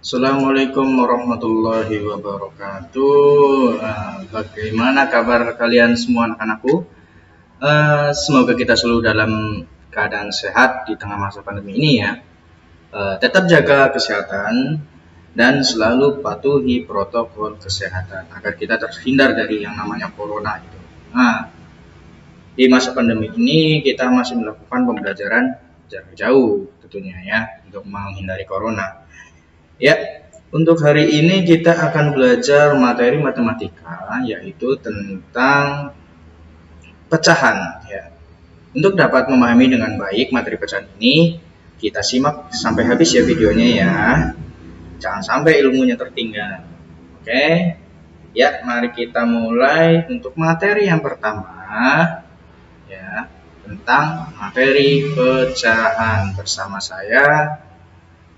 Assalamualaikum warahmatullahi wabarakatuh. Bagaimana kabar kalian semua anak-anakku? Semoga kita selalu dalam keadaan sehat di tengah masa pandemi ini ya. Tetap jaga kesehatan dan selalu patuhi protokol kesehatan agar kita terhindar dari yang namanya corona itu. Nah, di masa pandemi ini kita masih melakukan pembelajaran jarak jauh tentunya ya untuk menghindari corona. Ya, untuk hari ini kita akan belajar materi matematika yaitu tentang pecahan ya. Untuk dapat memahami dengan baik materi pecahan ini, kita simak sampai habis ya videonya ya. Jangan sampai ilmunya tertinggal. Oke. Ya, mari kita mulai untuk materi yang pertama ya, tentang materi pecahan bersama saya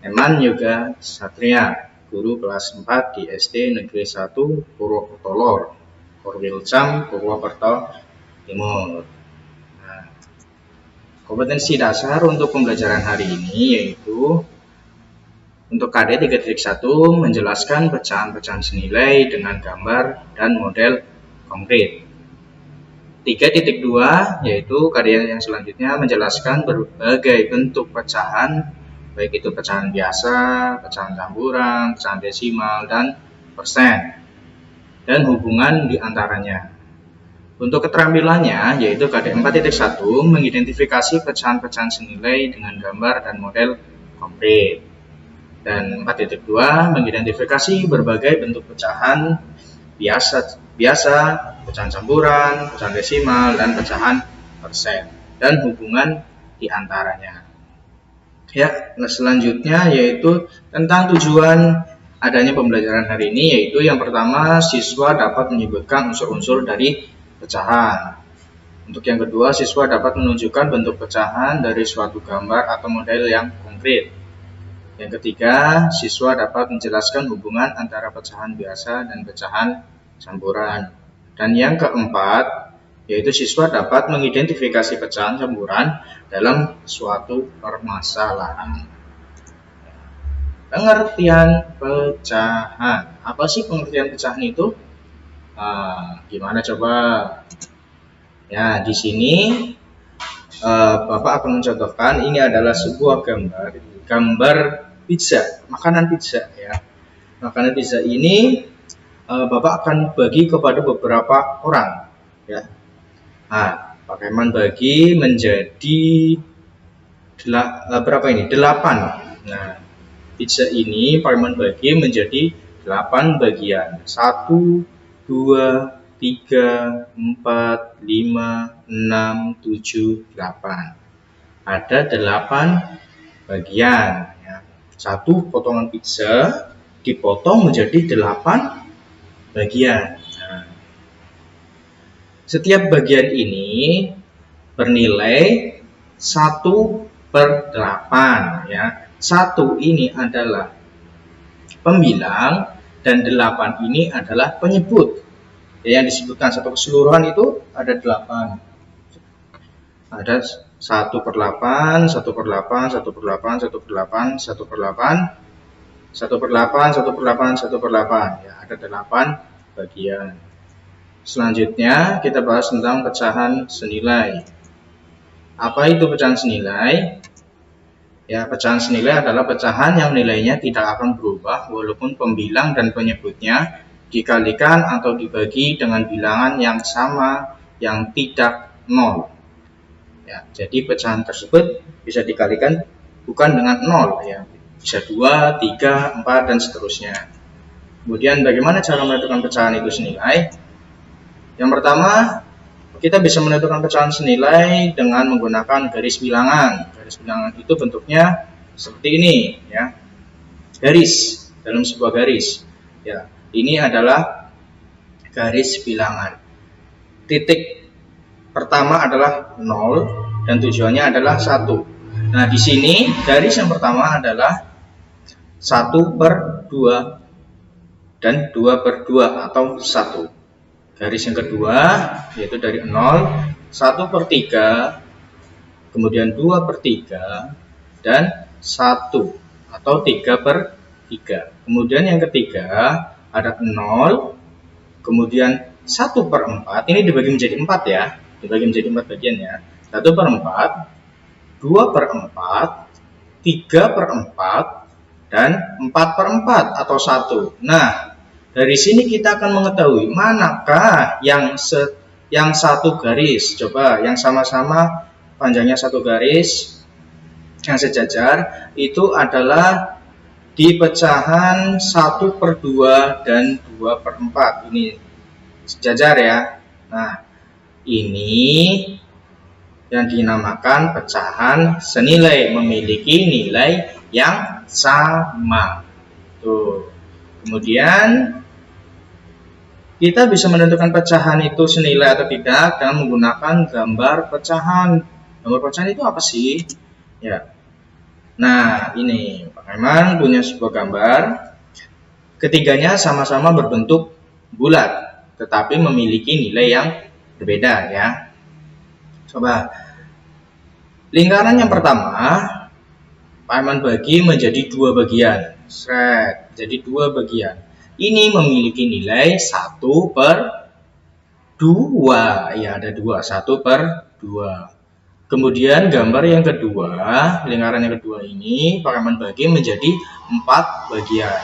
Eman Yoga Satria, guru kelas 4 di SD Negeri 1 Purwokerto Lor, Korwilcam, Purwokerto Timur. Nah, kompetensi dasar untuk pembelajaran hari ini yaitu untuk KD 3.1 menjelaskan pecahan-pecahan senilai dengan gambar dan model konkret. 3.2 yaitu KD yang selanjutnya menjelaskan berbagai bentuk pecahan, baik itu pecahan biasa, pecahan campuran, pecahan desimal, dan persen, dan hubungan di antaranya. Untuk keterampilannya, yaitu KD 4.1 mengidentifikasi pecahan-pecahan senilai dengan gambar dan model konkret. Dan 4.2 mengidentifikasi berbagai bentuk pecahan biasa, pecahan campuran, pecahan desimal, dan pecahan persen, dan hubungan di antaranya. Ya, selanjutnya yaitu tentang tujuan adanya pembelajaran hari ini, yaitu yang pertama siswa dapat menyebutkan unsur-unsur dari pecahan. Untuk yang kedua, siswa dapat menunjukkan bentuk pecahan dari suatu gambar atau model yang konkret. Yang ketiga, siswa dapat menjelaskan hubungan antara pecahan biasa dan pecahan campuran. Dan yang keempat, yaitu siswa dapat mengidentifikasi pecahan campuran dalam suatu permasalahan. Pengertian pecahan. Apa sih pengertian pecahan itu? Gimana coba? Ya, di sini Bapak akan mencontohkan. Ini adalah sebuah gambar pizza, makanan pizza ya. Makanan pizza ini Bapak akan bagi kepada beberapa orang ya. Nah, Pak Eman bagi menjadi 8. Nah, pizza ini Pak Eman bagi menjadi 8 bagian. 1, 2, 3, 4, 5, 6, 7, 8. Ada 8 bagian ya. Satu potongan pizza dipotong menjadi 8 bagian. Nah, setiap bagian ini bernilai 1/8 ya. 1 ini adalah pembilang dan 8 ini adalah penyebut. Ya, yang disebutkan satu keseluruhan itu ada 8. Ada 1/8, 1/8, 1/8, 1/8, 1/8, 1/8, 1/8, 1/8. Ya, ada 8 bagian. Selanjutnya kita bahas tentang pecahan senilai. Apa itu pecahan senilai? Ya, pecahan senilai adalah pecahan yang nilainya tidak akan berubah walaupun pembilang dan penyebutnya dikalikan atau dibagi dengan bilangan yang sama yang tidak 0. Ya, jadi pecahan tersebut bisa dikalikan bukan dengan 0 ya. Bisa 2, 3, 4 dan seterusnya. Kemudian bagaimana cara menentukan pecahan itu senilai? Yang pertama, kita bisa menentukan pecahan senilai dengan menggunakan garis bilangan. Garis bilangan itu bentuknya seperti ini ya. Garis dalam sebuah garis. Ya, ini adalah garis bilangan. Titik pertama adalah 0 dan tujuannya adalah 1. Nah, di sini garis yang pertama adalah 1/2 dan 2/2 atau 1. Garis yang kedua yaitu dari 0, 1/3, kemudian 2/3 dan 1 atau 3/3. 3. Kemudian yang ketiga ada 0, kemudian 1/4, ini dibagi menjadi 4 ya, dibagi menjadi 4 bagian ya. 1/4, 2/4, 3/4, dan 4/4 atau 1. Nah, dari sini kita akan mengetahui manakah yang satu garis. Coba yang sama-sama panjangnya satu garis, yang sejajar, itu adalah di pecahan 1/2 dan 2/4. Ini sejajar ya. Nah, ini yang dinamakan pecahan senilai, memiliki nilai yang sama. Tuh. Kemudian kita bisa menentukan pecahan itu senilai atau tidak dengan menggunakan gambar pecahan. Gambar pecahan itu apa sih? Ya. Nah, ini Pak Herman punya sebuah gambar. Ketiganya sama-sama berbentuk bulat, tetapi memiliki nilai yang berbeda ya. Coba lingkaran yang pertama Pak Herman bagi menjadi 2 bagian. Jadi 2 bagian. Ini memiliki nilai 1/2. Ya, ada 2, 1/2. Kemudian gambar yang kedua, lingkaran yang kedua ini Pak Herman bagi menjadi 4 bagian.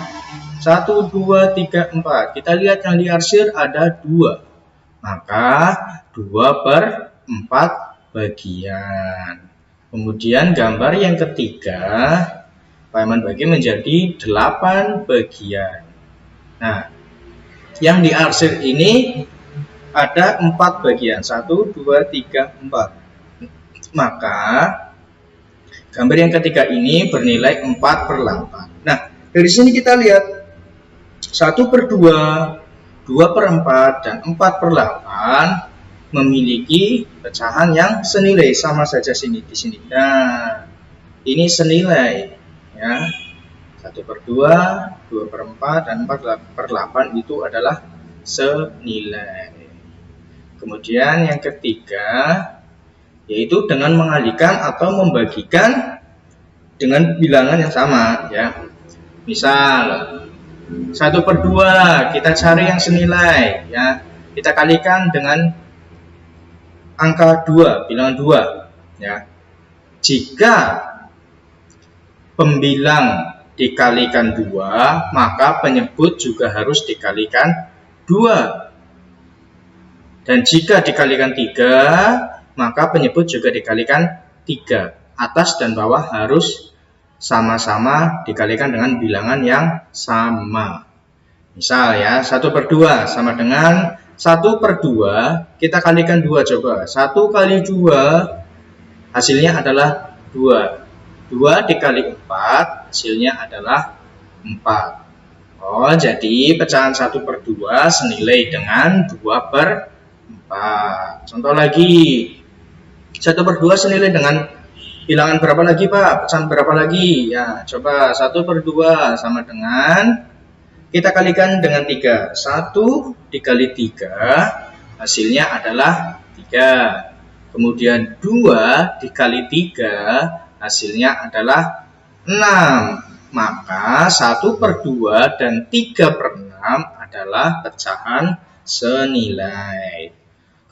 1, 2, 3, 4. Kita lihat yang diarsir ada 2. Maka 2/4 bagian. Kemudian gambar yang ketiga Pak Herman bagi menjadi 8 bagian. Nah, yang diarsir ini ada 4 bagian. 1, 2, 3, 4. Maka gambar yang ketiga ini bernilai 4/8. Nah, dari sini kita lihat 1/2, 2/4, dan 4/8 memiliki pecahan yang senilai, sama saja di sini. Nah, ini senilai ya. 1/2, 2/4, dan 4/8 itu adalah senilai. Kemudian yang ketiga yaitu dengan mengalihkan atau membagikan dengan bilangan yang sama ya. Misal 1/2 kita cari yang senilai ya. Kita kalikan dengan angka 2, bilangan 2 ya. Jika pembilang dikalikan 2, maka penyebut juga harus dikalikan 2. Dan jika dikalikan 3, maka penyebut juga dikalikan 3. Atas dan bawah harus sama-sama dikalikan dengan bilangan yang sama. Misal ya, 1/2 sama dengan 1/2, kita kalikan 2 coba. 1 kali 2 hasilnya adalah 2. 2 dikali 4 hasilnya adalah 4. Oh, jadi pecahan 1/2 senilai dengan 2/4. Contoh lagi, 1/2 senilai dengan bilangan berapa lagi Pak? Pecahan berapa lagi? Ya, coba 1/2 sama dengan, kita kalikan dengan 3. 1 dikali 3 hasilnya adalah 3. Kemudian 2 dikali 3 hasilnya adalah 6. Maka 1/2 dan 3/6 adalah pecahan senilai.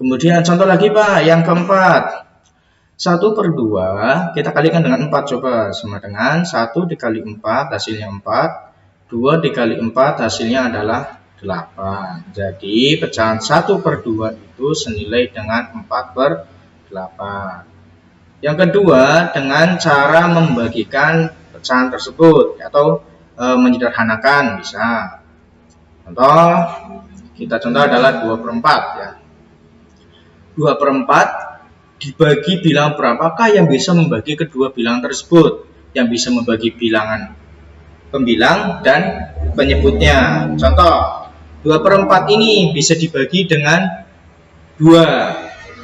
Kemudian contoh lagi Pak, yang keempat. 1/2 kita kalikan dengan 4 coba, sama dengan 1 dikali 4 hasilnya 4, 2 dikali 4 hasilnya adalah 8. Jadi pecahan 1/2 itu senilai dengan 4/8. Yang kedua, dengan cara membagikan pecahan tersebut atau menyederhanakan bisa. Contoh adalah 2/4 ya. 2/4 dibagi bilangan berapakah yang bisa membagi kedua bilangan tersebut? Yang bisa membagi bilangan pembilang dan penyebutnya. Contoh, 2/4 ini bisa dibagi dengan 2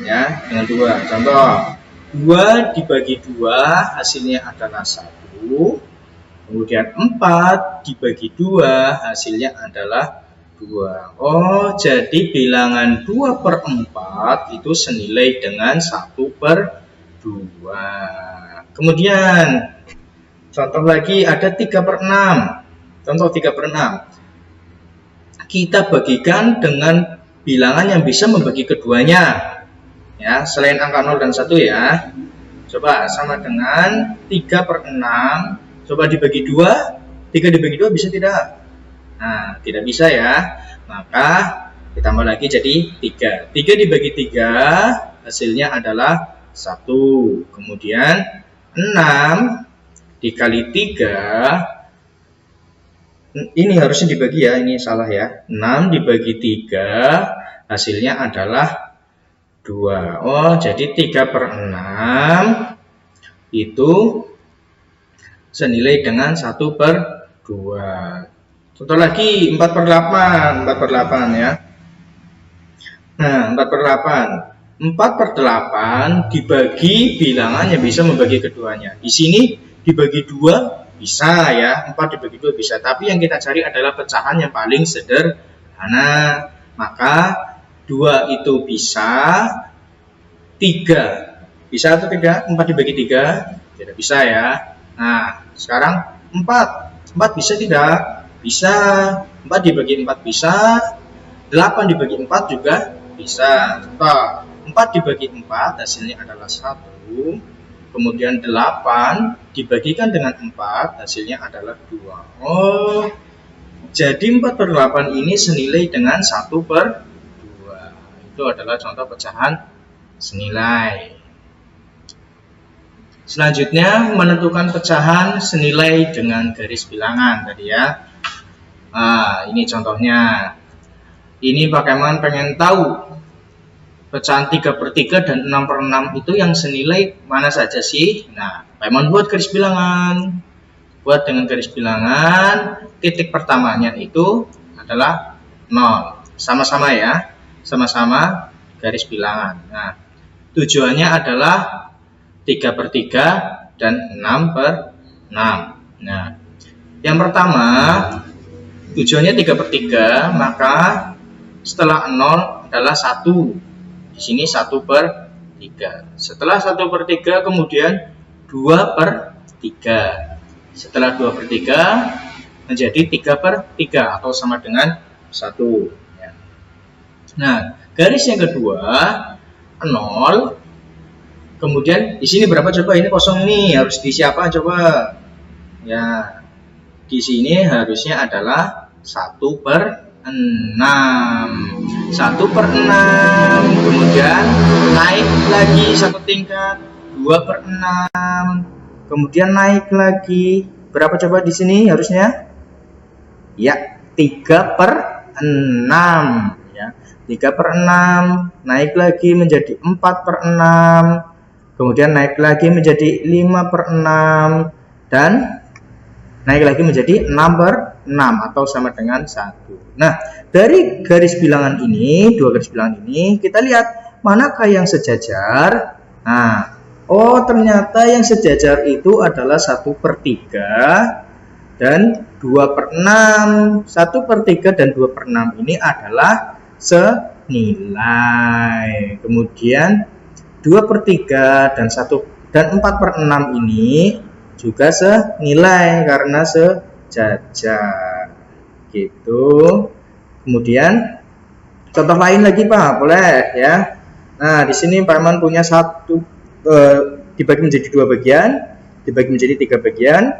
ya, dengan 2. Contoh, 2 dibagi 2 hasilnya adalah 1. Kemudian 4 dibagi 2 hasilnya adalah 2. Oh, jadi bilangan 2/4 itu senilai dengan 1/2. Kemudian contoh lagi ada 3/6. contoh 3/6. Kita bagikan dengan bilangan yang bisa membagi keduanya. Ya, selain angka 0 dan 1 ya. Coba sama dengan 3/6. Coba dibagi 2. 3 dibagi 2 bisa tidak? Nah, tidak bisa ya. Maka ditambah lagi jadi 3. 3 dibagi 3 hasilnya adalah 1. Kemudian 6 dikali 3. Ini harusnya dibagi ya, ini salah ya. 6 dibagi 3 hasilnya adalah 2. Oh, jadi 3/6 itu senilai dengan 1/2. Contoh lagi 4/8. 4/8 ya. Nah, 4/8. 4/8 dibagi bilangan yang bisa membagi keduanya. Di sini dibagi 2 bisa ya, 4 dibagi 2 bisa. Tapi yang kita cari adalah pecahan yang paling sederhana. Maka 2 itu bisa, 3 bisa atau tidak? 4 dibagi 3 tidak bisa ya. Nah, sekarang 4 bisa tidak? Bisa. 4 dibagi 4 bisa. 8 dibagi 4 juga bisa. Contoh, 4 dibagi 4 hasilnya adalah 1. Kemudian 8 dibagikan dengan 4 hasilnya adalah 2. Oh, jadi 4/8 ini senilai dengan 1/2. Itu adalah contoh pecahan senilai. Selanjutnya menentukan pecahan senilai dengan garis bilangan tadi ya. Nah, ini contohnya. Ini Pakeman pengen tahu pecahan 3/3 dan 6/6 itu yang senilai mana saja sih? Nah, Pakeman buat garis bilangan. Buat dengan garis bilangan, titik pertamanya itu adalah 0. Sama-sama ya, sama-sama garis bilangan. Nah, tujuannya adalah 3/3 dan 6/6. Nah, yang pertama tujuannya 3/3, maka setelah 0 adalah 1. Di sini 1/3. Setelah 1/3 kemudian 2/3. Setelah 2/3 menjadi 3/3 atau sama dengan 1. Nah, garis yang kedua 0. Kemudian di sini berapa coba? Ini kosong nih, harus diisi apa coba? Ya, di sini harusnya adalah 1/6. 1/6. Kemudian naik lagi satu tingkat, 2/6. Kemudian naik lagi. Berapa coba di sini harusnya? Ya, 3/6 ya. 3/6 naik lagi menjadi 4/6. Kemudian naik lagi menjadi 5/6 dan naik lagi menjadi 6/6 atau sama dengan 1. Nah, dari garis bilangan ini, dua garis bilangan ini, kita lihat manakah yang sejajar. Nah, oh ternyata yang sejajar itu adalah 1/3 dan 2/6. 1/3 dan 2/6 ini adalah senilai. Kemudian 2/3 dan 4/6 ini juga senilai karena sejajar. Gitu. Kemudian contoh lain lagi Pak, boleh ya. Nah, di sini Pak Iman punya dibagi menjadi 2 bagian, dibagi menjadi 3 bagian,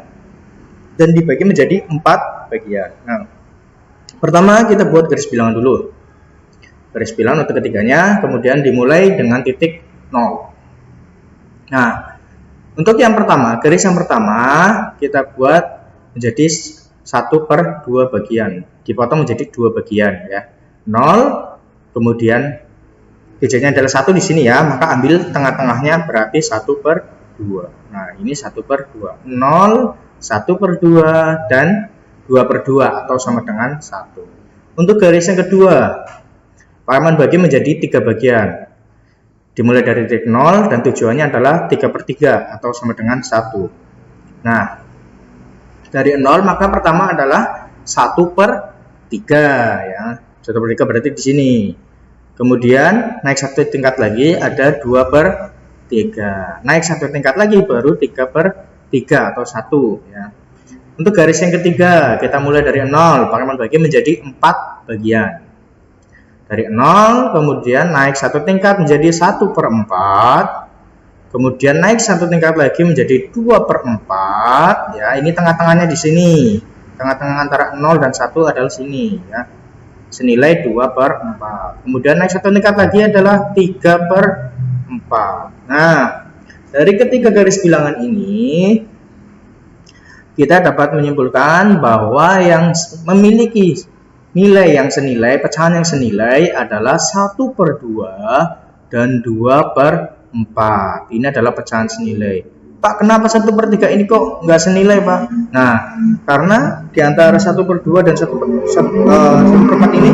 dan dibagi menjadi 4 bagian. Nah, pertama kita buat garis bilangan dulu. Garis bilangan untuk ketiganya, kemudian dimulai dengan titik 0. Nah, untuk yang pertama, garis yang pertama kita buat menjadi 1/2 bagian, dipotong menjadi 2 bagian ya. 0, kemudian bijaknya adalah 1 di sini ya, maka ambil tengah-tengahnya berarti 1/2. Nah, ini 1/2. 0, 1/2 dan 2/2 atau sama dengan 1. Untuk garis yang kedua, Pak Iman bagi menjadi 3 bagian. Dimulai dari titik 0 dan tujuannya adalah 3/3 atau sama dengan 1. Nah, dari 0 maka pertama adalah 1/3 ya. 1/3 berarti di sini. Kemudian naik satu tingkat lagi ada 2/3. Naik satu tingkat lagi baru 3/3 atau 1 ya. Untuk garis yang ketiga, kita mulai dari 0, pakai membagi menjadi 4 bagian. Dari 0, kemudian naik satu tingkat menjadi 1/4. Kemudian naik satu tingkat lagi menjadi 2/4. Ya, ini tengah-tengahnya di sini. Tengah-tengah antara 0 dan 1 adalah sini. Ya, senilai 2/4. Kemudian naik satu tingkat lagi adalah 3/4. Nah, dari ketiga garis bilangan ini, kita dapat menyimpulkan bahwa yang memiliki nilai yang senilai, pecahan yang senilai adalah 1/2 dan 2/4. Ini adalah pecahan senilai. Pak, kenapa 1/3 ini kok nggak senilai, Pak? Nah, karena di antara 1/2 dan 1/4 ini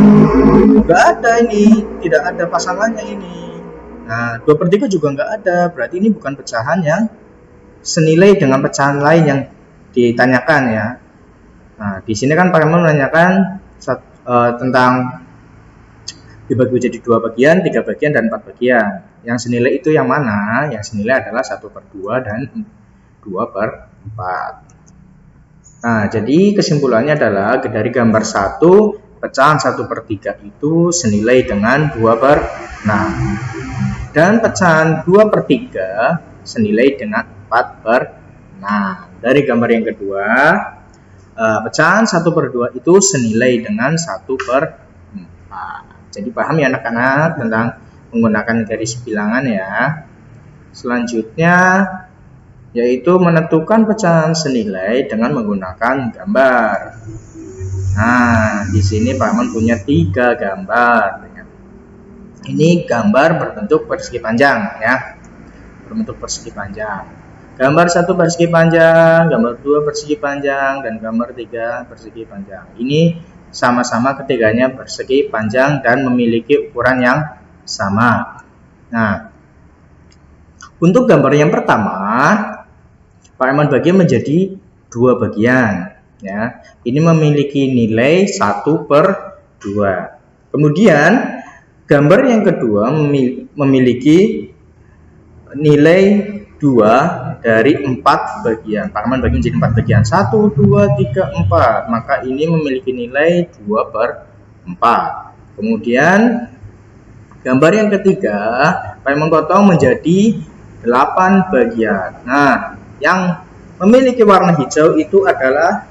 nggak ada ini, tidak ada pasangannya ini. Nah, 2/3 juga nggak ada, berarti ini bukan pecahan yang senilai dengan pecahan lain yang ditanyakan ya. Nah, di sini kan Pak Emon menanyakan tentang dibagi menjadi 2 bagian, 3 bagian, dan 4 bagian. Yang senilai itu yang mana? Yang senilai adalah 1/2 dan 2/4. Nah, jadi kesimpulannya adalah dari gambar 1, pecahan 1/3 itu senilai dengan 2/6. Dan pecahan 2/3 senilai dengan 4/6. Dari gambar yang kedua, pecahan 1/2 itu senilai dengan 1/4. Jadi paham ya anak-anak tentang menggunakan garis bilangan ya. Selanjutnya yaitu menentukan pecahan senilai dengan menggunakan gambar. Nah, di sini Pak Amon punya 3 gambar. Ini gambar berbentuk persegi panjang ya. Berbentuk persegi panjang. Gambar 1 persegi panjang, gambar 2 persegi panjang, dan gambar 3 persegi panjang. Ini sama-sama ketiganya persegi panjang dan memiliki ukuran yang sama. Nah, untuk gambar yang pertama, Pak Emon bagi menjadi 2 bagian. Ya, ini memiliki nilai 1/2. Kemudian gambar yang kedua memiliki nilai 2 dari 4 bagian. Pak Emon bagi menjadi 4 bagian. 1, 2, 3, 4. Maka ini memiliki nilai 2/4. Kemudian gambar yang ketiga, Pak Emon potong menjadi 8 bagian. Nah, yang memiliki warna hijau itu adalah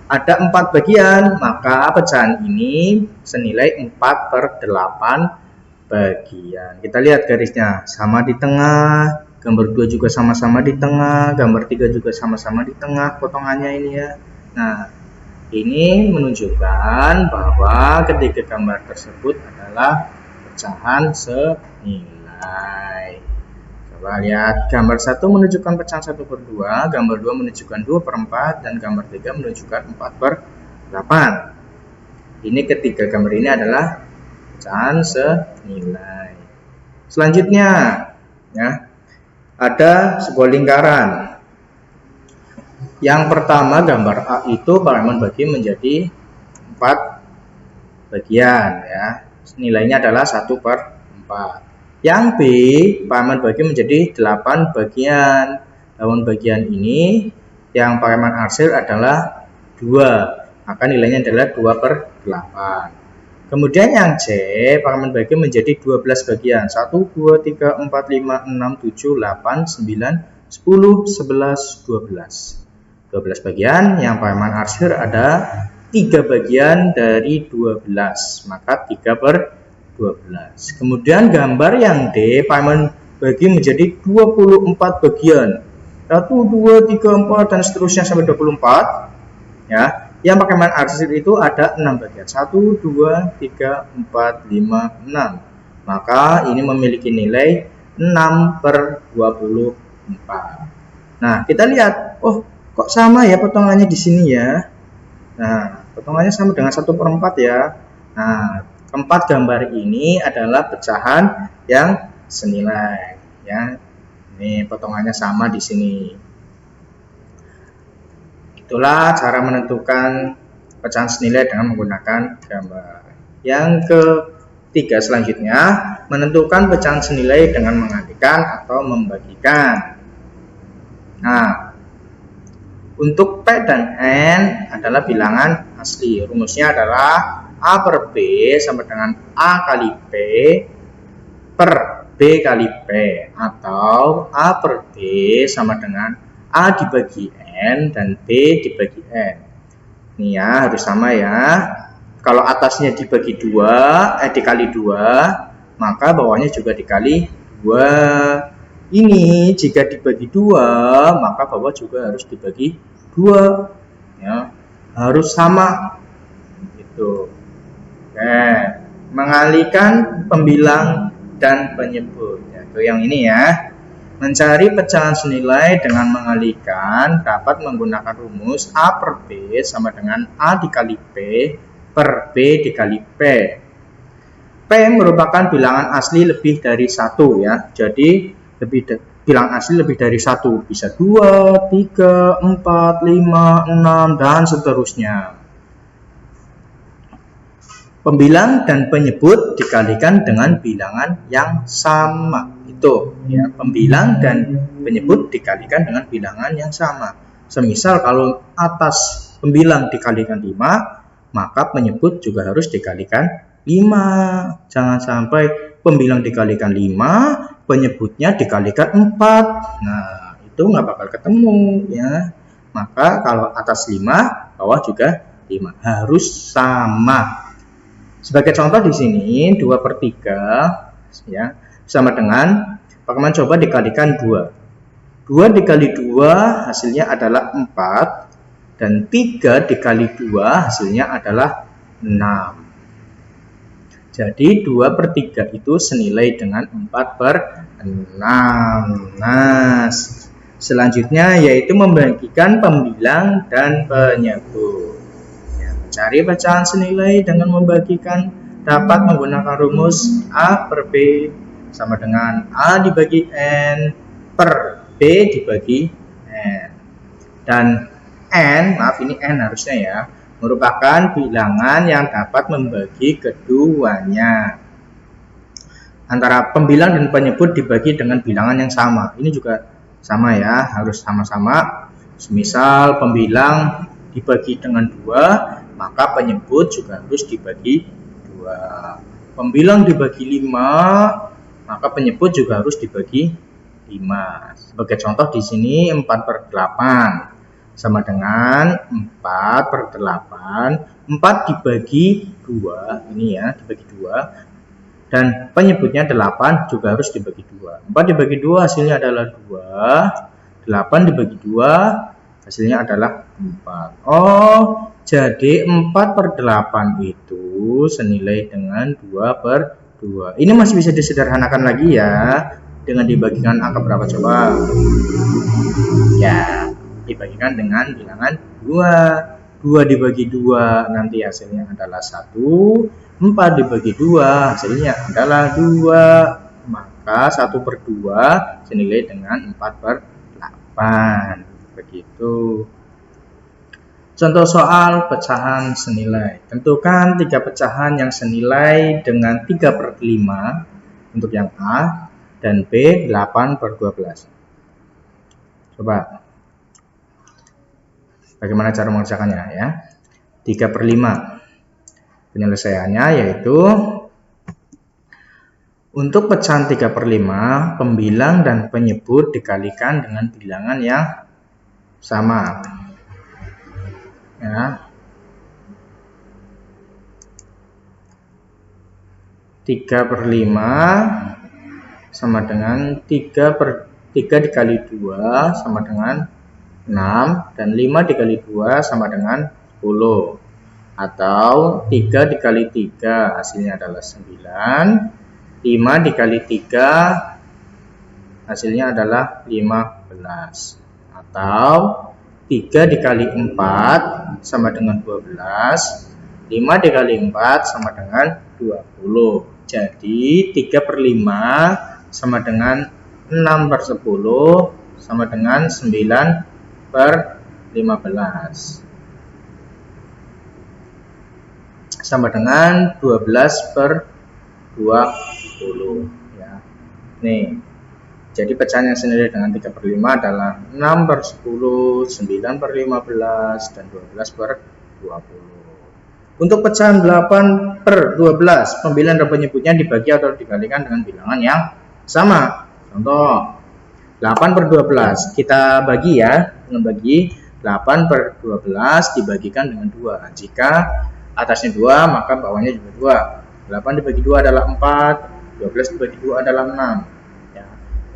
ada 4 bagian, maka pecahan ini senilai 4/8 bagian. Kita lihat garisnya sama di tengah, gambar 2 juga sama-sama di tengah, gambar 3 juga sama-sama di tengah potongannya ini ya. Nah, ini menunjukkan bahwa ketiga gambar tersebut adalah pecahan senilai. Coba lihat, gambar 1 menunjukkan pecahan 1/2, gambar 2 menunjukkan 2/4, dan gambar 3 menunjukkan 4/8. Ini ketiga gambar ini adalah pecahan senilai. Selanjutnya ya, ada sebuah lingkaran. Yang pertama gambar A itu Pak Emon bagi menjadi 4 bagian ya. Nilainya adalah 1/4. Yang B Pak Emon bagi menjadi 8 bagian. 8 bagian ini yang Pak Emon arsir adalah 2. Maka nilainya adalah 2/8. Kemudian yang C, Pak Emon bagi menjadi 12 bagian. 1, 2, 3, 4, 5, 6, 7, 8, 9, 10, 11, 12. 12 bagian, yang Pak Emon arsir ada 3 bagian dari 12. Maka 3/12. Kemudian gambar yang D, Pak Emon bagi menjadi 24 bagian. 1, 2, 3, 4, dan seterusnya sampai 24. Ya. Yang Pak Emon arsir itu ada 6 bagian. 1, 2, 3, 4, 5, 6. Maka ini memiliki nilai 6/24. Nah, kita lihat, oh kok sama ya potongannya di sini ya. Nah, potongannya sama dengan 1/4 ya. Nah, keempat gambar ini adalah pecahan yang senilai ya. Ini potongannya sama di sini. Itulah cara menentukan pecahan senilai dengan menggunakan gambar. Yang ketiga selanjutnya, menentukan pecahan senilai dengan mengalihkan atau membagikan. Nah, Untuk P dan N adalah bilangan asli. Rumusnya adalah A per B sama dengan A kali P per B kali P, atau A per B sama dengan A dibagi N dan B dibagi N. Ini ya, harus sama ya. Kalau atasnya dibagi 2, dikali 2, maka bawahnya juga dikali 2. Ini jika dibagi 2, maka bawah juga harus dibagi 2. Ya, harus sama. Gitu. Oke. Mengalihkan pembilang dan penyebut. Yaitu yang ini ya. Mencari pecahan senilai dengan mengalihkan dapat menggunakan rumus A per B sama dengan A dikali P per B dikali P. P merupakan bilangan asli lebih dari 1 ya. Jadi bilang asli lebih dari 1, bisa 2, 3, 4, 5, 6 dan seterusnya. Pembilang dan penyebut dikalikan dengan bilangan yang sama. Itu ya, pembilang dan penyebut dikalikan dengan bilangan yang sama. Semisal kalau atas pembilang dikalikan 5, maka penyebut juga harus dikalikan 5. Jangan sampai pembilang dikalikan 5, penyebutnya dikalikan 4. Nah, itu nggak bakal ketemu ya. Maka kalau atas 5, bawah juga 5. Harus sama. Sebagai contoh di sini 2 per 3 ya, sama dengan bagaimana coba dikalikan 2. 2 dikali 2 hasilnya adalah 4 dan 3 dikali 2 hasilnya adalah 6. Jadi 2 per 3 itu senilai dengan 4 per 6. Nah, selanjutnya yaitu membagikan pembilang dan penyebut. Ya, mencari pecahan senilai dengan membagikan dapat menggunakan rumus A per B sama dengan A dibagi N per B dibagi N. Dan N, maaf ini N harusnya ya, merupakan bilangan yang dapat membagi keduanya. Antara pembilang dan penyebut dibagi dengan bilangan yang sama. Ini juga sama ya, harus sama-sama. Semisal pembilang dibagi dengan 2, maka penyebut juga harus dibagi 2. Pembilang dibagi 5, maka penyebut juga harus dibagi 5. Sebagai contoh di sini 4 per 8. Sama dengan 4 per 8, 4 dibagi 2, ini ya, dibagi 2, dan penyebutnya 8 juga harus dibagi 2. 4 dibagi 2 hasilnya adalah 2, 8 dibagi 2 hasilnya adalah 4. Oh, jadi 4 per 8 itu senilai dengan 2 per 2. Ini masih bisa disederhanakan lagi ya, dengan dibagikan angka berapa coba? Ya, dibagikan dengan bilangan 2. 2 dibagi 2 nanti hasilnya adalah 1. 4 dibagi 2 hasilnya adalah 2. Maka 1 per 2 senilai dengan 4 per 8. Begitu. Contoh soal pecahan senilai. Tentukan 3 pecahan yang senilai dengan 3 per 5 untuk yang A dan B 8 per 12. Coba. Bagaimana cara mengerjakannya ya? 3 per 5. Penyelesaiannya yaitu untuk pecahan 3 per 5, pembilang dan penyebut dikalikan dengan bilangan yang sama. Ya. 3 per 5 sama dengan 3 dikali 2 sama dengan 6, dan 5 dikali 2 sama dengan 10. Atau 3 dikali 3 hasilnya adalah 9. 5 dikali 3 hasilnya adalah 15. Atau 3 dikali 4 sama dengan 12. 5 dikali 4 sama dengan 20. Jadi 3 per 5 sama dengan 6 per 10 sama dengan 9 per 15 sama dengan 12 per 20 ya. Nih, Jadi pecahan yang senilai dengan 3 per 5 adalah 6 per 10, 9 per 15, dan 12 per 20. Untuk pecahan 8 per 12, pembilang dan penyebutnya dibagi atau dikalikan dengan bilangan yang sama. Contoh, 8 per 12, kita bagi ya, dengan bagi 8 per 12 dibagikan dengan 2. Jika atasnya 2, maka bawahnya juga 2. 8 dibagi 2 adalah 4, 12 dibagi 2 adalah 6.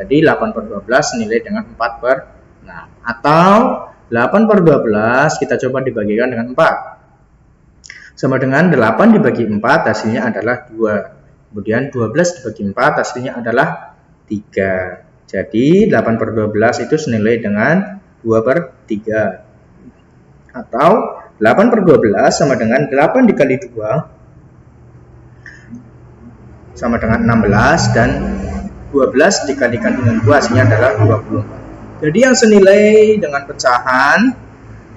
Jadi 8 per 12 senilai dengan 4 per 6. Atau 8 per 12 kita coba dibagikan dengan 4. Sama dengan 8 dibagi 4 hasilnya adalah 2. Kemudian 12 dibagi 4 hasilnya adalah 3. Jadi 8 per 12 itu senilai dengan 2 per 3. Atau 8 per 12 sama dengan 8 dikali 2 sama dengan 16, dan 12 dikalikan dengan 2 hasilnya adalah 24. Jadi yang senilai dengan pecahan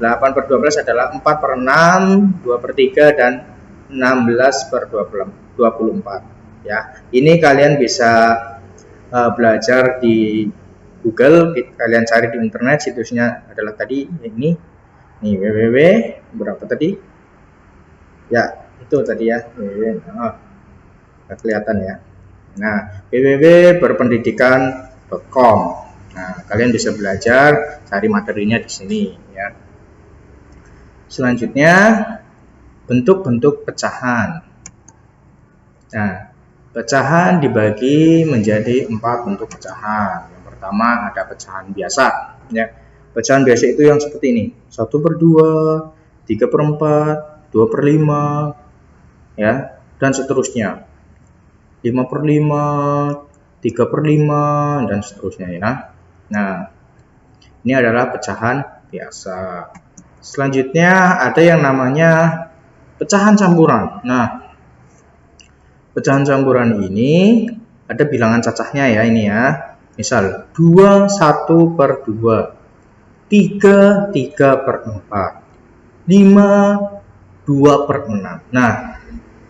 8 per 12 adalah 4 per 6, 2 per 3, dan 16 per 24. Ya, ini kalian bisa belajar di Google, kalian cari di internet, situsnya adalah tadi ini www berapa tadi? Ya, itu tadi ya, www. Nggak kelihatan ya. Nah, www.berpendidikan.com. Nah, kalian bisa belajar, cari materinya di sini ya. Selanjutnya, bentuk-bentuk pecahan. Nah, pecahan dibagi menjadi 4 bentuk pecahan. Yang pertama ada pecahan biasa ya. Pecahan biasa itu yang seperti ini. 1 per 2, 3 per 4, 2 per 5 ya, dan seterusnya. 5 per 5, 3 per 5, dan seterusnya ya. Nah, ini adalah pecahan biasa. Selanjutnya ada yang namanya pecahan campuran. Nah, pecahan campuran ini ada bilangan cacahnya ya, ini ya. Misal 2, 1 per 2, 3, 3 per 4, 5, 2 per 6. Nah,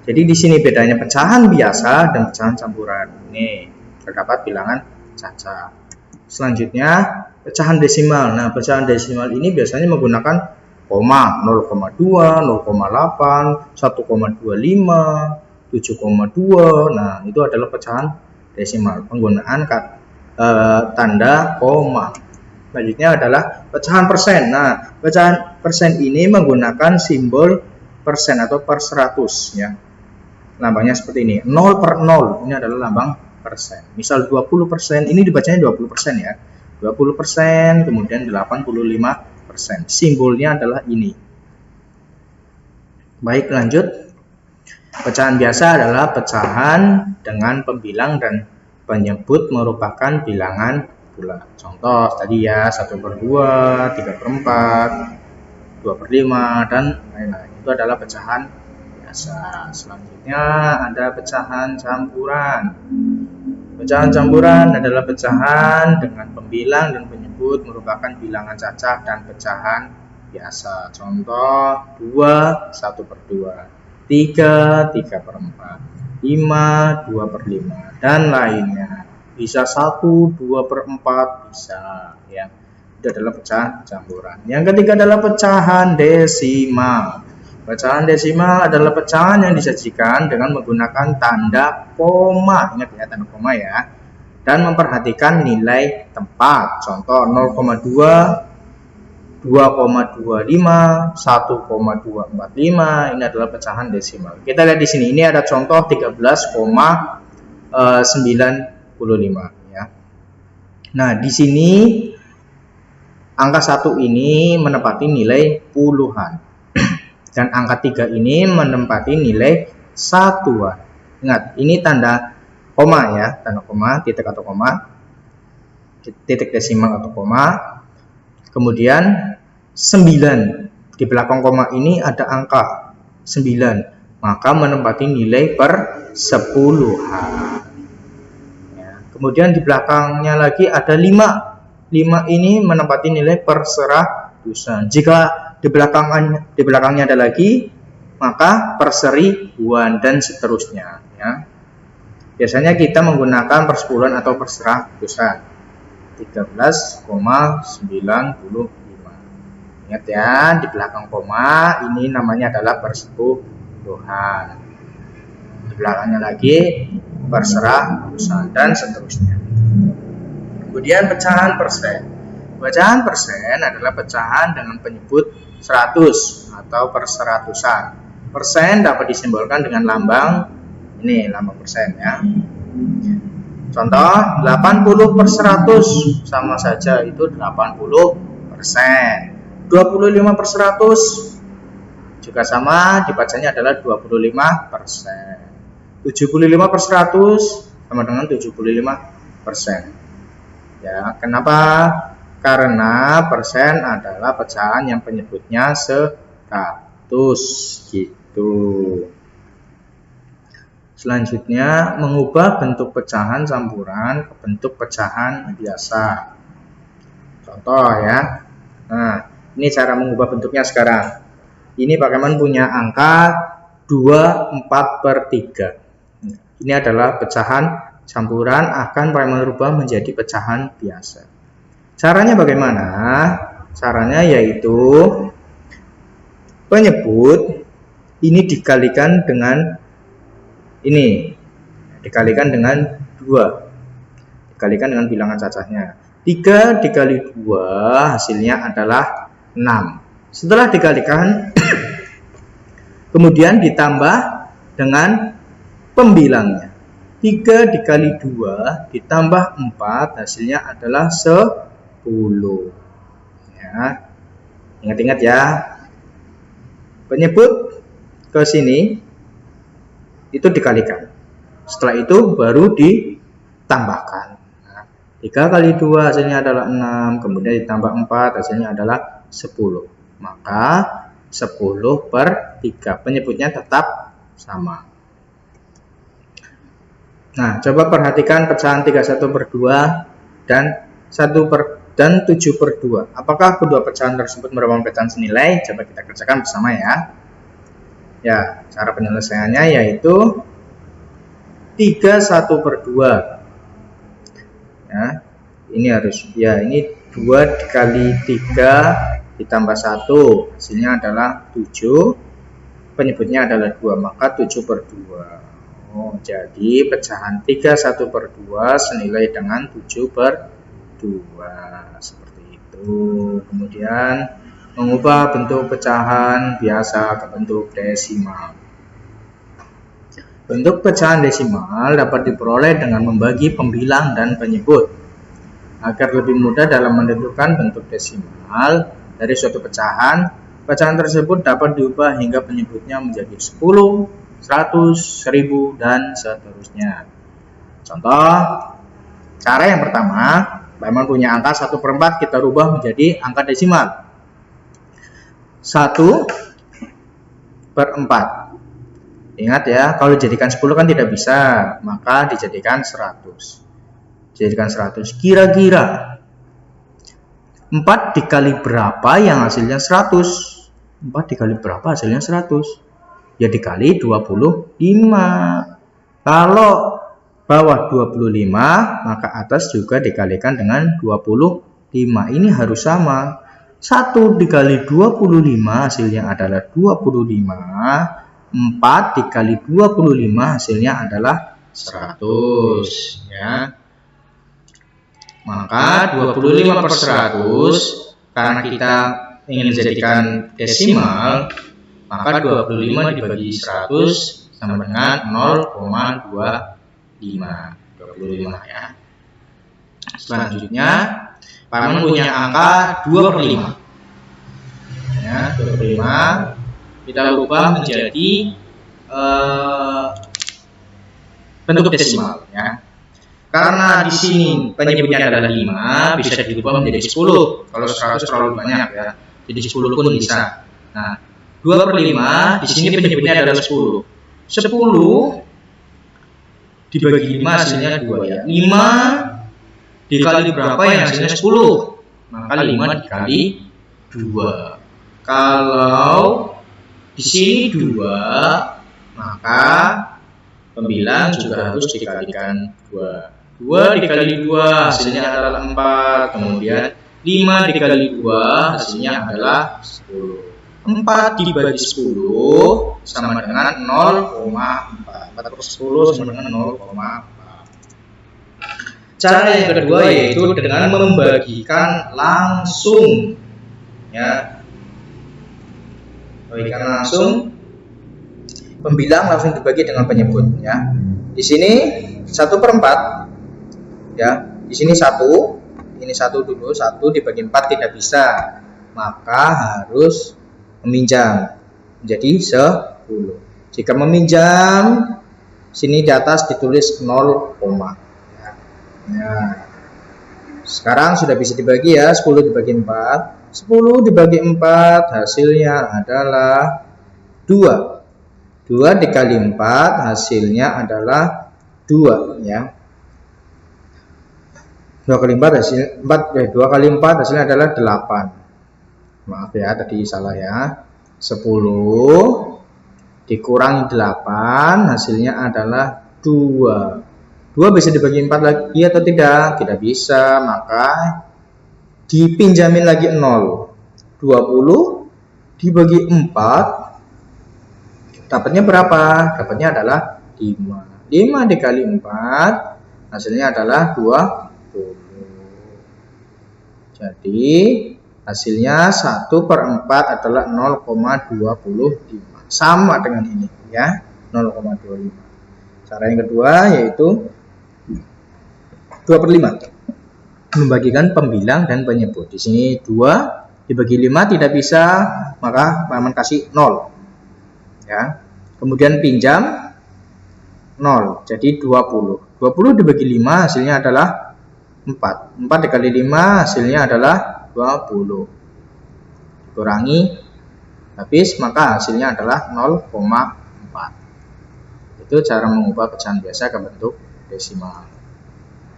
jadi di sini bedanya pecahan biasa dan pecahan campuran. Ini terdapat bilangan cacah. Selanjutnya pecahan desimal. Nah, pecahan desimal ini biasanya menggunakan koma, 0,2, 0,8, 1,25, 7,2. Nah, itu adalah pecahan desimal, penggunaan tanda koma. Selanjutnya adalah pecahan persen. Nah, pecahan persen ini menggunakan simbol persen atau per 100 ya. Lambangnya seperti ini, 0 per 0, ini adalah lambang persen. Misal 20%, ini dibacanya 20% ya. 20%, kemudian 85%. Simbolnya adalah ini. Baik, lanjut. Pecahan biasa adalah pecahan dengan pembilang dan penyebut merupakan bilangan bulat. Contoh tadi ya, 1 per 2, 3 per 4, 2 per 5, dan lain-lain. Itu adalah pecahan biasa. Selanjutnya ada pecahan campuran. Pecahan campuran adalah pecahan dengan pembilang dan penyebut merupakan bilangan cacah dan pecahan biasa. Contoh 2, 1 per 2, 3, 3 per 4, 5, 2 per 5, dan lainnya. Bisa 1, 2 per 4, bisa ya. Itu adalah pecahan campuran. Yang ketiga adalah pecahan desimal. Pecahan desimal adalah pecahan yang disajikan dengan menggunakan tanda koma. Ingat ya, tanda koma ya. Dan memperhatikan nilai tempat. Contoh 0,2, 2,25, 1,245. Ini adalah pecahan desimal. Kita lihat di sini. Ini ada contoh 13,95 ya. Nah, di sini angka 1 ini menempati nilai puluhan. Dan angka 3 ini menempati nilai satuan. Ingat, ini tanda koma ya, tanda koma, titik atau koma, titik desimal atau koma. Kemudian 9, di belakang koma ini ada angka 9, maka menempati nilai per sepuluhan. Ya. Kemudian di belakangnya lagi ada 5 ini menempati nilai per seratusan. Jika di belakangnya ada lagi, maka per seribuan dan seterusnya ya. Biasanya kita menggunakan per sepuluhan atau per seratusan. 13,95. Ingat ya, di belakang koma ini namanya adalah persepuluhan. Di belakangnya lagi perseratus dan seterusnya. Kemudian pecahan persen. Pecahan persen adalah pecahan dengan penyebut 100 atau perseratusan. Persen dapat disimbolkan dengan lambang ini, lambang persen ya. Contoh 80/100 sama saja itu 80%. 25/100 juga sama, dibacanya adalah 25%. 75/100 sama dengan 75%. Ya, kenapa? Karena persen adalah pecahan yang penyebutnya 100 gitu. Selanjutnya, mengubah bentuk pecahan campuran ke bentuk pecahan biasa. Contoh ya. Nah, ini cara mengubah bentuknya sekarang. Ini Pak Kemen punya angka 24/3. Ini adalah pecahan campuran, akan Pak Kemen rubah menjadi pecahan biasa. Caranya bagaimana? Caranya yaitu penyebut ini dikalikan dengan ini, dikalikan dengan 2, dikalikan dengan bilangan cacahnya. 3 dikali 2 hasilnya adalah 6. Setelah dikalikan kemudian ditambah dengan pembilangnya. 3 dikali 2 ditambah 4 hasilnya adalah 10. Ya. Ingat-ingat ya. Penyebut ke sini itu dikalikan. Setelah itu baru ditambahkan. 3 kali 2 hasilnya adalah 6, kemudian ditambah 4 hasilnya adalah 10. Maka 10/3. Penyebutnya tetap sama. Nah, coba perhatikan pecahan 31/2 dan 7/2. Apakah kedua pecahan tersebut merupakan pecahan senilai? Coba kita kerjakan bersama ya. Ya, cara penyelesaiannya yaitu 31/2. Ya, ini harus ya, ini 2 dikali 3 ditambah 1 hasilnya adalah 7, penyebutnya adalah 2, maka 7/2. Oh, jadi pecahan 31/2 senilai dengan 7/2 seperti itu. Kemudian mengubah bentuk pecahan biasa ke bentuk desimal. Bentuk pecahan desimal dapat diperoleh dengan membagi pembilang dan penyebut. Agar lebih mudah dalam menentukan bentuk desimal dari suatu pecahan, pecahan tersebut dapat diubah hingga penyebutnya menjadi 10, 100, 1000, dan seterusnya. Contoh, cara yang pertama, Pak punya angka 1/4, kita rubah menjadi angka desimal. 1/4. Ingat ya, kalau dijadikan 10 kan tidak bisa, maka dijadikan 100. Dijadikan 100. Kira-kira 4 dikali berapa yang hasilnya 100? 4 dikali berapa hasilnya 100? Ya dikali 25. Kalau bawah 25, maka atas juga dikalikan dengan 25. Ini harus sama. 1 dikali 25 hasilnya adalah 25. 4 dikali 25 hasilnya adalah 100 ya. Maka 25/100 karena kita ingin menjadikan desimal, maka 25 dibagi 100 sama dengan 0,25. 25 ya. Selanjutnya Pak punya angka 2/5. Ya, 2/5 kita ubah menjadi bentuk desimal ya. Karena di sini penyebutnya adalah 5, bisa diubah menjadi 10. Kalau 100 terlalu banyak ya. Jadi 10 pun bisa. Nah, 2/5 di sini penyebutnya adalah 10. 10 dibagi 5 hasilnya 2 ya. 5 dikali berapa yang hasilnya 10? Maka 5 dikali 2. Kalau di sini 2, maka pembilang juga harus dikalikan 2. 2 dikali 2 hasilnya adalah 4. Kemudian 5 dikali 2 hasilnya adalah 10. 4 dibagi 10 sama dengan 0,4. 4 per 10 sama dengan 0,4. Cara yang kedua yaitu dengan membagikan langsung. Ya. Bagikan langsung. Pembilang langsung dibagi dengan penyebut. Ya. Di sini 1/4. Ya. Di sini 1. Ini 1 dulu. 1 dibagi 4 tidak bisa. Maka harus meminjam menjadi 10. Jika meminjam, sini di atas ditulis 0, ya. Sekarang sudah bisa dibagi ya. 10 dibagi 4. 10 dibagi 4 hasilnya adalah 2. 2 dikali 4 hasilnya adalah 2 ya. 2 kali 4 hasil 2 kali 4 hasilnya adalah 8. Maaf ya, tadi salah ya. 10 dikurangi 8 hasilnya adalah 2. 2 bisa dibagi 4 lagi atau tidak? Tidak bisa, maka dipinjamin lagi 0. 20 dibagi 4 dapatnya berapa? Dapatnya adalah 5. 5 dikali 4 hasilnya adalah 20. Jadi hasilnya 1/4 adalah 0,25. Sama dengan ini ya, 0,25. Cara yang kedua yaitu 2/5. Membagikan pembilang dan penyebut. Di sini 2 dibagi 5 tidak bisa, maka Paman kasih 0. Ya. Kemudian pinjam 0, jadi 20. 20 dibagi 5 hasilnya adalah 4. 4 dikali 5 hasilnya adalah 20. Kurangi habis, maka hasilnya adalah 0,4. Itu cara mengubah pecahan biasa ke bentuk desimal.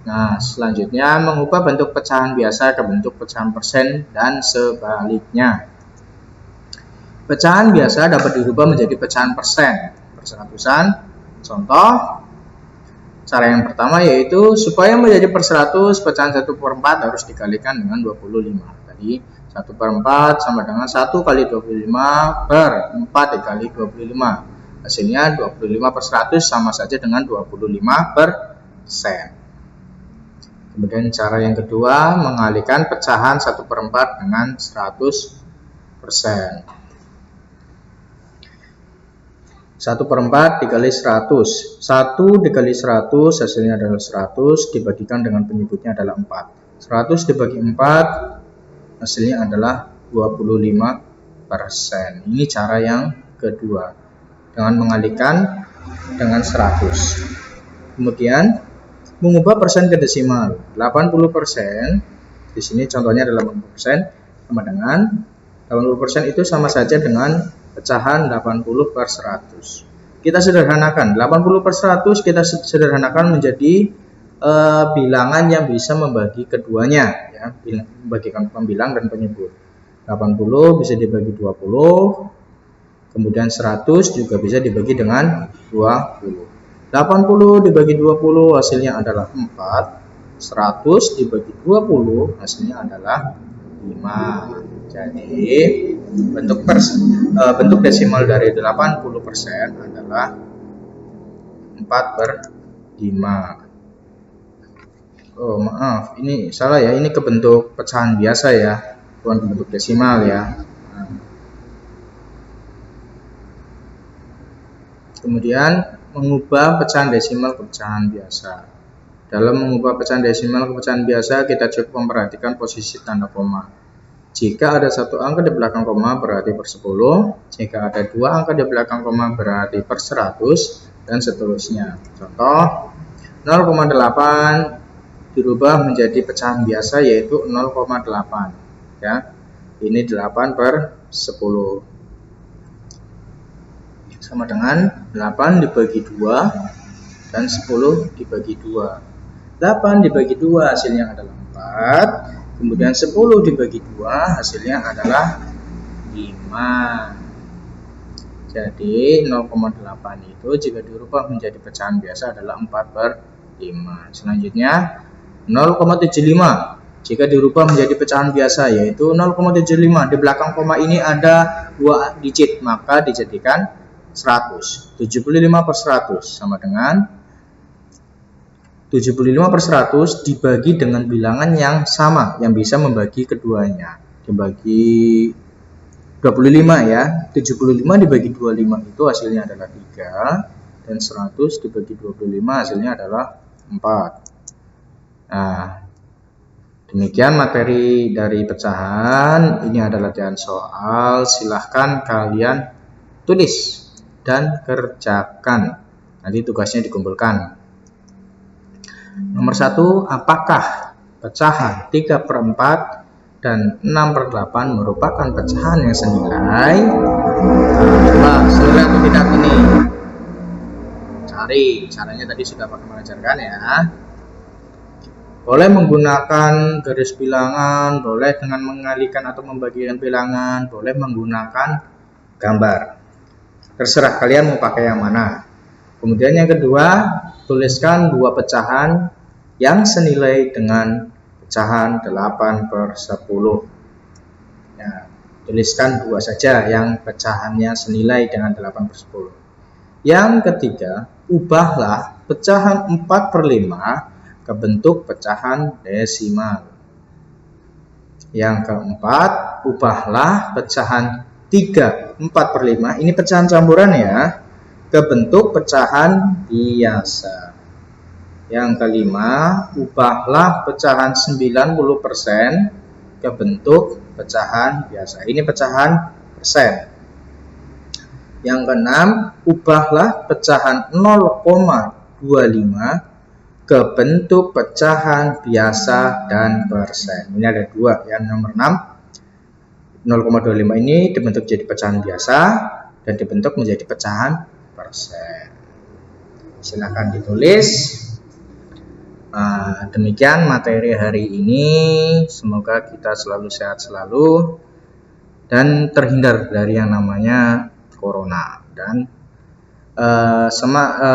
Nah, selanjutnya mengubah bentuk pecahan biasa ke bentuk pecahan persen dan sebaliknya. Pecahan biasa dapat dirubah menjadi pecahan persen, perseratusan. Contoh, cara yang pertama yaitu supaya menjadi per 100, pecahan 1/4 harus dikalikan dengan 25. Tadi 1/4 sama dengan 1 kali 25 per 4 dikali 25. Hasilnya 25 per 100 sama saja dengan 25%. Kemudian cara yang kedua, mengalihkan pecahan 1/4 dengan 100%. 1/4 dikali 100. 1 dikali 100 hasilnya adalah 100, dibagikan dengan penyebutnya adalah 4. 100 dibagi 4 hasilnya adalah 25%. Ini cara yang kedua, dengan mengalihkan dengan 100. Kemudian mengubah persen ke desimal. 80%, di sini contohnya adalah 80%, sama dengan 80% itu sama saja dengan pecahan 80 per 100. Kita sederhanakan, 80 per 100 kita sederhanakan menjadi bilangan yang bisa membagi keduanya, ya, membagikan pembilang dan penyebut. 80 bisa dibagi 20, kemudian 100 juga bisa dibagi dengan 20. 80 dibagi 20 hasilnya adalah 4, 100 dibagi 20 hasilnya adalah 5. Jadi bentuk desimal dari 80% adalah 4/5. Oh maaf, ini salah ya, ini ke bentuk pecahan biasa ya, bukan ke bentuk desimal ya. Kemudian mengubah pecahan desimal ke pecahan biasa. Dalam mengubah pecahan desimal ke pecahan biasa, kita cukup memperhatikan posisi tanda koma. Jika ada satu angka di belakang koma berarti per 10, jika ada dua angka di belakang koma berarti per 100, dan seterusnya. Contoh, 0,8 dirubah menjadi pecahan biasa yaitu 0,8. Ya, ini 8/10. Sama dengan 8 dibagi 2 dan 10 dibagi 2. 8 dibagi 2 hasilnya adalah 4. Kemudian 10 dibagi 2 hasilnya adalah 5. Jadi 0,8 itu jika dirubah menjadi pecahan biasa adalah 4/5. Selanjutnya 0,75 jika dirubah menjadi pecahan biasa, yaitu 0,75. Di belakang koma ini ada 2 digit, maka dijadikan 100. 75/100 sama dengan 75/100 dibagi dengan bilangan yang sama, yang bisa membagi keduanya. Dibagi 25 ya. 75 dibagi 25 itu hasilnya adalah 3. Dan 100 dibagi 25 hasilnya adalah 4. Nah, demikian materi dari pecahan. Ini adalah latihan soal. Silahkan kalian tulis dan kerjakan. Nanti tugasnya dikumpulkan. Nomor 1, apakah pecahan 3/4 dan 6/8 merupakan pecahan yang senilai? Senilai atau tidak ini? Cari. Caranya tadi sudah Pak mengajarkan ya. Boleh menggunakan garis bilangan, boleh dengan mengalihkan atau membagikan bilangan, boleh menggunakan gambar. Terserah kalian mau pakai yang mana. Kemudian yang kedua, tuliskan 2 pecahan yang senilai dengan pecahan 8/10. Ya, tuliskan 2 saja yang pecahannya senilai dengan 8/10. Yang ketiga, ubahlah pecahan 4/5 ke bentuk pecahan desimal. Yang keempat, ubahlah pecahan 3/4/5, ini pecahan campuran ya, ke bentuk pecahan biasa. Yang kelima, ubahlah pecahan 90% ke bentuk pecahan biasa. Ini pecahan persen. Yang keenam, ubahlah pecahan 0,25 ke bentuk pecahan biasa dan persen. Ini ada 2. Yang nomor 6, 0,25 ini dibentuk jadi pecahan biasa dan dibentuk menjadi pecahan persen. Silakan ditulis. Demikian materi hari ini. Semoga kita selalu sehat selalu dan terhindar dari yang namanya corona. Dan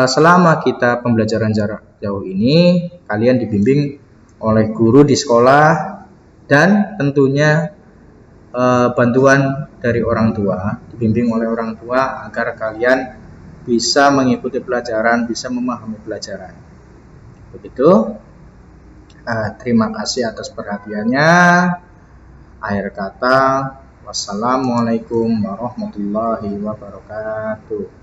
selama kita pembelajaran jarak jauh ini, kalian dibimbing oleh guru di sekolah dan tentunya bantuan dari orang tua, dibimbing oleh orang tua agar kalian bisa mengikuti pelajaran, bisa memahami pelajaran. Begitu. Terima kasih atas perhatiannya. Akhir kata, wassalamualaikum warahmatullahi wabarakatuh.